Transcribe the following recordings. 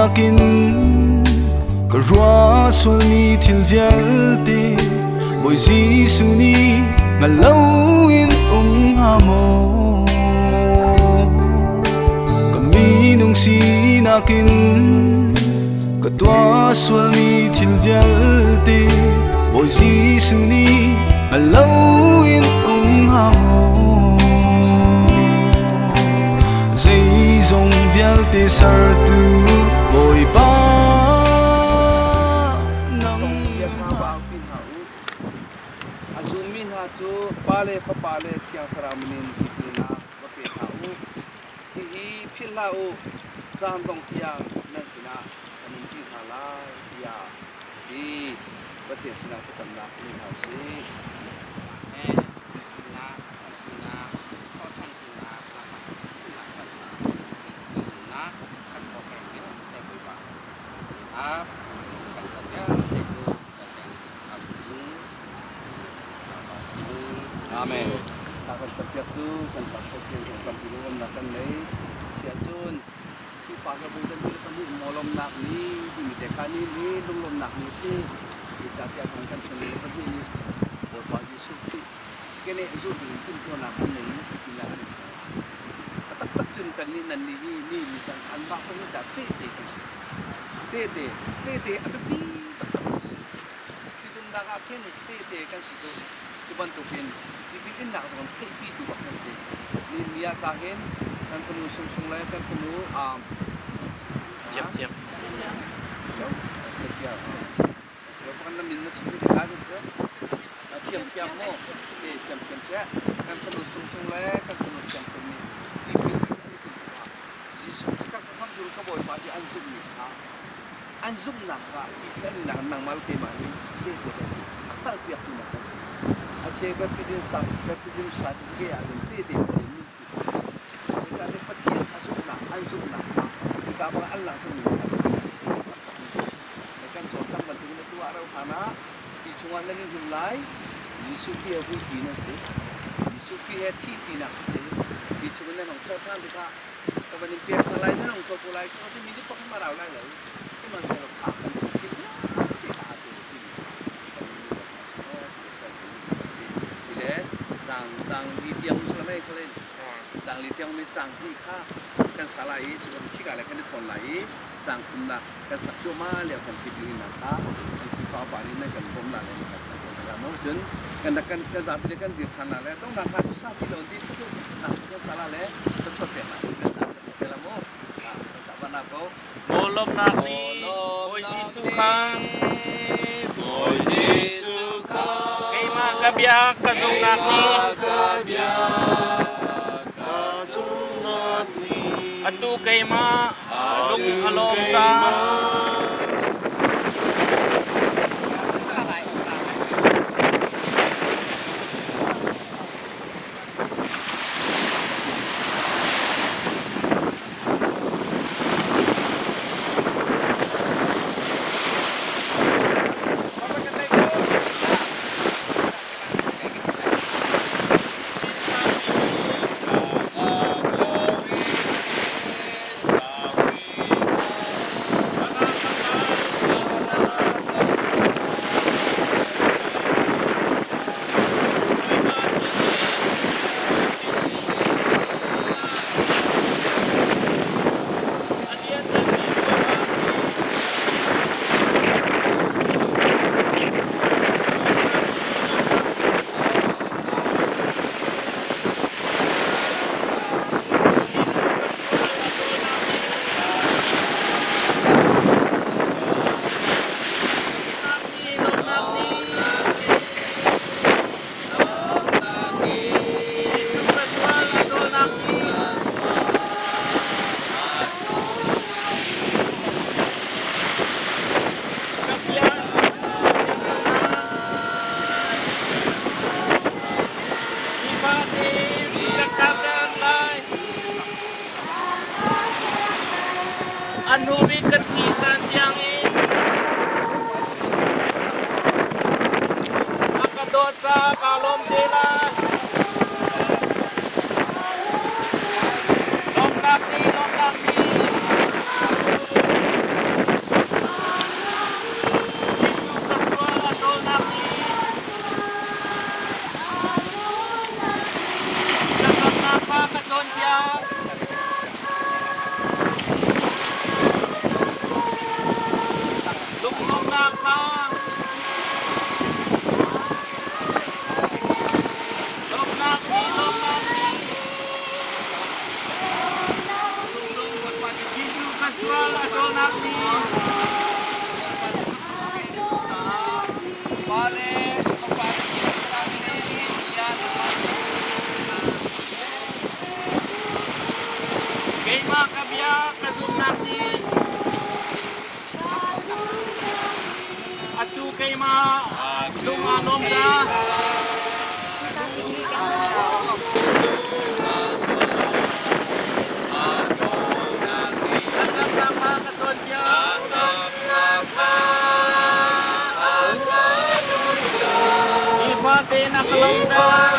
nakin karwa swalmi thilvialte boy Jisuni ngalawin hamo kami nung sinakin katwa swalmi thilvialte boy Jisuni ngalawin hamo zay zong vialte sartu boy pa pale fa pale tiang saramunin kitna wape tau hi philau jang dong tiang nasina anin ti thala ya di bate sina satamna ni hausi kitna ko thang kitna kitna kan ko ke ni te koi ba kan saja itu Amen. Takkan setiap tu kan satu yang kan pilih nak lei siapun. Si pakai bukan tu kan ni molom nak ni, di mereka ni lom nak ni si. Kita tiap kan sendiri pergi ni. Berbagi suci. Kene suci itu tu nak ni bila ni. Tak cun ni nanti ni macam anbak pun tak tete ada pi tak. Situ nak apa ni tete kan situ. Cuba tu pin. Dibikin nak orang tepi tu bahkan sih. Ni dia kahin kan penuh sung lain kan penuh siap. Kalau bukan nak minat sebut dekat tu, tiap mo, tiap saya kan penuh sung lain kan penuh tiap ni. Jisu kita kan dulu kau boleh baca anzum ni, anzum nak kan nak mal tema ni, apa tiap tu nak. Aceh baptizim sah juga ada tete ini. Kita ada petian asukna, kita abang Allah tu ni. Kan contoh penting itu arah mana di cuman lagi hulai, Yesus dia bukti nasi, Yesus dia titi nasi, di cuman orang terang kita, kalau ni pihak lain orang terpulai, kalau tu mesti pakai marau lagi, semua saya lakukan. Jang li tiang selama ini kalian, jang li tiang ni jang ni kah kan salah ini cuma kita lagi kan thon lagi, jang kumna kan sakjo ma lihat kan video ini nak, kita apa ini kan kumna lagi kan, kalau mungkin kan tapi kan di sana leh, tu nak satu satu lagi tu nak yang salah leh, tetap pernah, kalau mau, apa nak kau? Bolom nak ni, boy Jisukan, Kabiak kasung nakni atu kay ma along sa Anubi ketitan yang ini Akadosa kalom dela Long kaki nôm ra. Ipati na kalongda.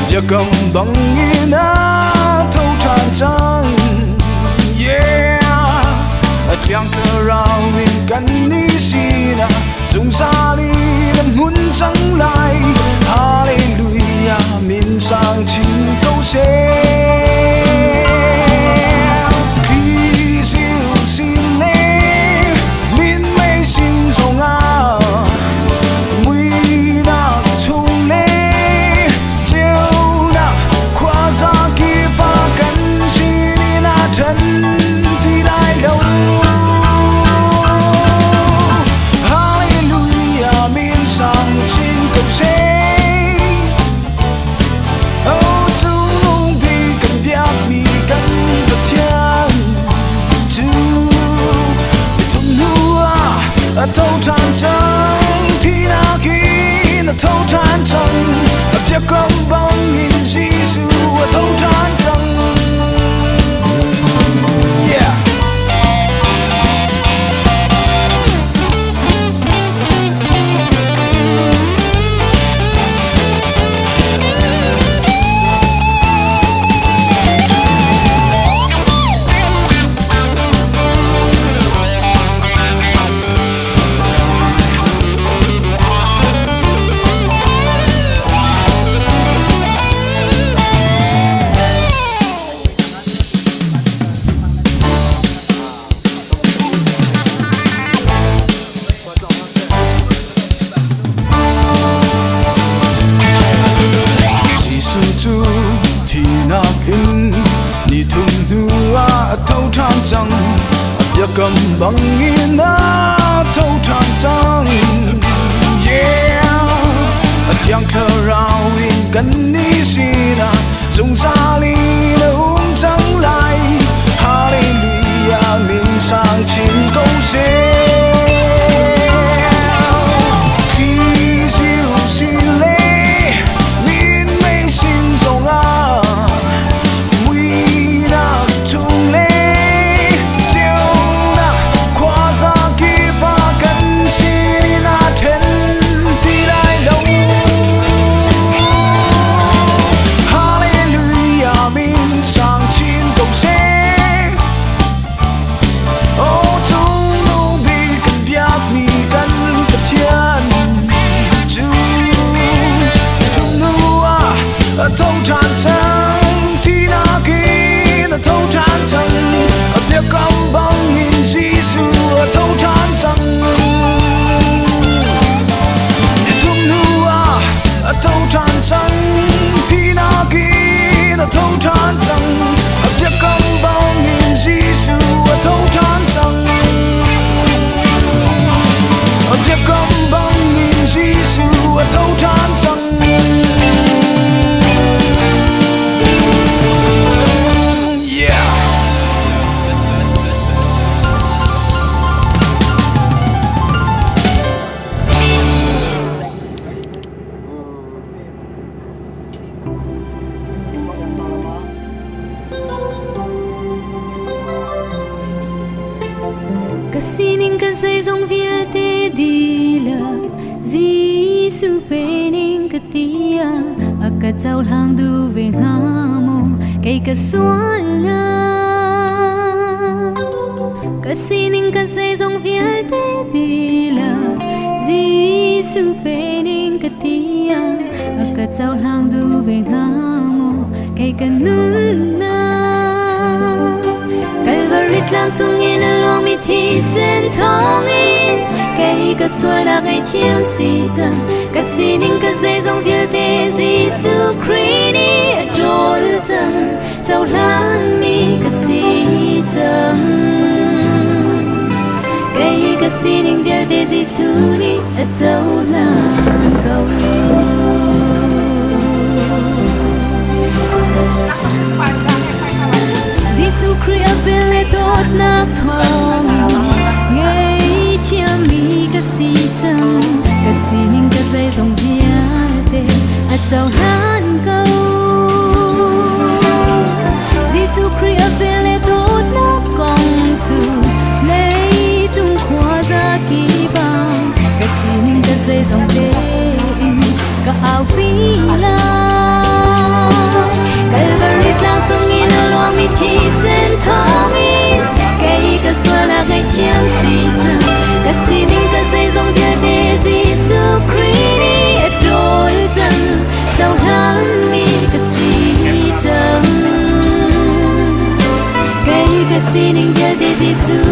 Giờ cầm bằng nghĩ na thâu tràn trăng yeah tiếng thơ rao mình cần ní xina dùng xa đi đâm muốn trắng lại hallelujah mình sang chính câu sẽ khi siêu xin lê mình mây xin dòng à mùi nạc chung lê chân thì lại đâu hallelujah miền sang trên cầu sẽ ô chúng đi cần biết mi cần được thiên chú thùng lúa thâu tràn trăng thì na khi na thâu tràn trăng biết công bằng in Jesus thâu tràn trăng. Cầm bằng nghĩ na thâu tràn trăng yeah tiếng thơ rao in cần ní xina dùng ra ly nó uống trắng lại hallelujah mình sang chính câu sẽ khi diệu xin lê mình mây xin dòng à mùi nạc sining ka say dòng việt te đi là Giêsu pening ka tia aka chau lang du về ngamo cây ka suala ka sining ka say dòng việt te đi là Giêsu pening ka tia aka chau lang du về ngamo cây ka nun na Calvary lang tung in along mi thi sen thong in cây ka xua là cây chiêm si chân ka sining ka dây dòng việt te Giêsu Christ trôi chân châu lan mi ka si chân cây ka sining việt te Giêsu ni ở châu lan cầu Giêsu Christ về tốt nát thong ngay chia mi cái si chân cái si ninh cái dây dòng việt te ở châu lan cầu Giêsu Christ về tốt nát công tu lấy chung khoa ra kỳ bằng cái si ninh cái dây dòng te cái áo phi la Calvary lang tung in along mi thi sen thong in cây ka xua là cây chiêm si chân ka sining ka dây dòng việt te Giêsu Christ đôi chân châu lan mi ka si chân cây ka sining việt te Giêsu